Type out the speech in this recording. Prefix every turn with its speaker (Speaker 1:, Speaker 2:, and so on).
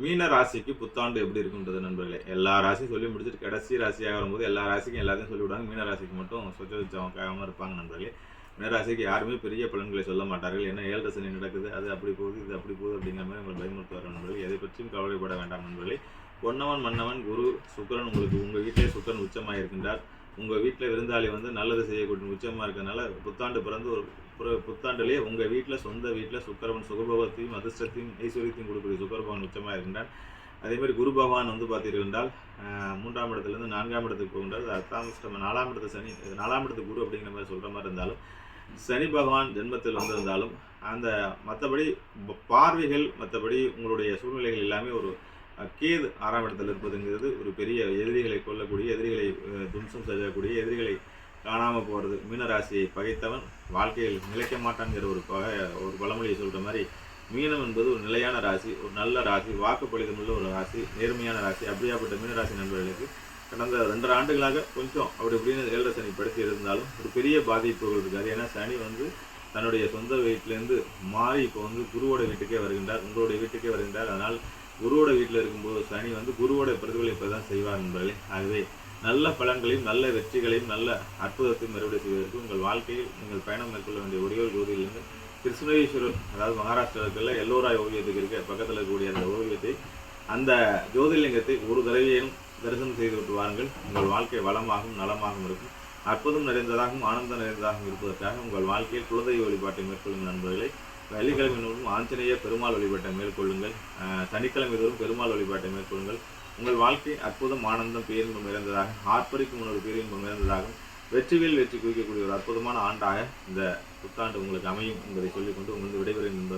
Speaker 1: மீன ராசிக்கு புத்தாண்டு எப்படி இருக்குன்றது நண்பர்களே. எல்லா ராசியும் சொல்லி முடிச்சுட்டு கடைசி ராசியாக வரும்போது எல்லா ராசிக்கும் எல்லாத்தையும் சொல்லிவிடுவாங்க. மீன ராசிக்கு மட்டும் சொச்சம் இருப்பாங்க நண்பர்களே. மீன ராசிக்கு யாருமே பெரிய பலன்களை சொல்ல மாட்டார்கள். ஏன்னா 7 சனி நடக்குது, அது அப்படி போகுது, இது அப்படி போகுது அப்படிங்கிற மாதிரி உங்களை பயமுறுத்துவார் நண்பர்களே. எதை பற்றியும் கவலைப்பட வேண்டாம் நண்பர்களே. பொன்னவன் மன்னவன் குரு சுக்கிரன் உங்களுக்கு உங்கள் வீட்டிலே சுக்கிரன் உச்சமாக இருக்கின்றார். உங்கள் வீட்டில் விருந்தாளி வந்து நல்லது செய்யக்கூடிய உச்சமாக இருக்கிறதுனால புத்தாண்டு பிறந்து ஒரு புத்தாண்டுலேயே உங்கள் வீட்டில் சொந்த வீட்டில் சுக்கிரவன் சுகபோகத்தையும் அதிர்ஷ்டத்தையும் ஐஸ்வர்யத்தையும் கொடுக்கக்கூடிய சுக்கிர பகவான் உச்சமாக இருக்கின்றார். அதேமாதிரி குரு பகவான் வந்து பார்த்தீர்கள் என்றால் 3ஆம் இடத்துலேருந்து 4ஆம் இடத்துக்கு போகின்றார். 4ஆம் இடத்து சனி 4ஆம் இடத்துக்கு குரு அப்படிங்கிற மாதிரி சொல்கிற மாதிரி இருந்தாலும் சனி பகவான் ஜென்மத்தில் வந்திருந்தாலும் அந்த மற்றபடி பார்வைகள் மற்றபடி உங்களுடைய சூழ்நிலைகள் எல்லாமே ஒரு கேது 6ஆம் இடத்தில் இருப்பதுங்கிறது ஒரு பெரிய எதிரிகளை கொல்லக்கூடிய, எதிரிகளை தும்சம் செய்யக்கூடிய, எதிரிகளை காணாமல் போகிறது. மீனராசியை பகைத்தவன் வாழ்க்கையில் நிலைக்க மாட்டான்கிற ஒரு பழமொழியை சொல்கிற மாதிரி மீனம் என்பது ஒரு நிலையான ராசி, ஒரு நல்ல ராசி, வாக்குப்பளிதமுள்ள ஒரு ராசி, நேர்மையான ராசி. அப்படியாப்பட்ட மீனராசி நண்பர்களுக்கு கடந்த 2 ஆண்டுகளாக கொஞ்சம் அப்படி இப்படின்னு 7 சனி படுத்தி இருந்தாலும் ஒரு பெரிய பாதிப்புகள் இருக்காது. ஏன்னா சனி வந்து தன்னுடைய சொந்த வீட்டிலேருந்து மாறி இப்போ வந்து குருவோட வீட்டுக்கே வருகின்றார், உங்களுடைய வீட்டுக்கே வருகின்றார். அதனால் குருவோட வீட்டில் இருக்கும்போது சனி வந்து குருவோட பிரதிபலிப்பை தான் செய்வார் நண்பர்களே. ஆகவே நல்ல பலன்களையும் நல்ல வெற்றிகளையும் நல்ல அற்புதத்தையும் மறுபடியும் செய்வதற்கு உங்கள் வாழ்க்கையில் நீங்கள் பயணம் மேற்கொள்ள வேண்டிய ஒரே ஒரு ஜோதியிலிருந்து கிருஷ்ணேஸ்வரர், அதாவது மகாராஷ்டிராவுக்குள்ள எல்லோராய் ஓவியத்துக்கு இருக்க பக்கத்தில் இருக்கக்கூடிய அந்த ஓவியத்தை, அந்த ஜோதிர்லிங்கத்தை ஒரு தடவையும் தரிசனம் செய்து விட்டு வாருங்கள். உங்கள் வாழ்க்கை வளமாகவும் நலமாகவும் இருக்கும். அற்புதம் நிறைந்ததாகவும் ஆனந்தம் நிறைந்ததாகவும் இருப்பதற்காக உங்கள் வாழ்க்கையில் குலதெய்வ வழிபாட்டை மேற்கொள்ளும் நண்பர்களை. வெள்ளிக்கிழமை தோறும் ஆஞ்சநேய பெருமாள் வழிபாட்டை மேற்கொள்ளுங்கள். சனிக்கிழமை தோறும் பெருமாள் வழிபாட்டை மேற்கொள்ளுங்கள். உங்கள் வாழ்க்கை அற்புதம் ஆனந்தம் பேரின்பம் நிறைந்ததாக, ஆர்ப்பரிக்கும் ஒரு பேரின்பம் நிறைந்ததாகவும், வெற்றிகள் வெற்றி குவிக்கக்கூடிய ஒரு அற்புதமான ஆண்டாக இந்த புத்தாண்டு உங்களுக்கு அமையும் என்பதை சொல்லிக்கொண்டு உங்களுக்கு விடைபெறும் நண்பர்கள்.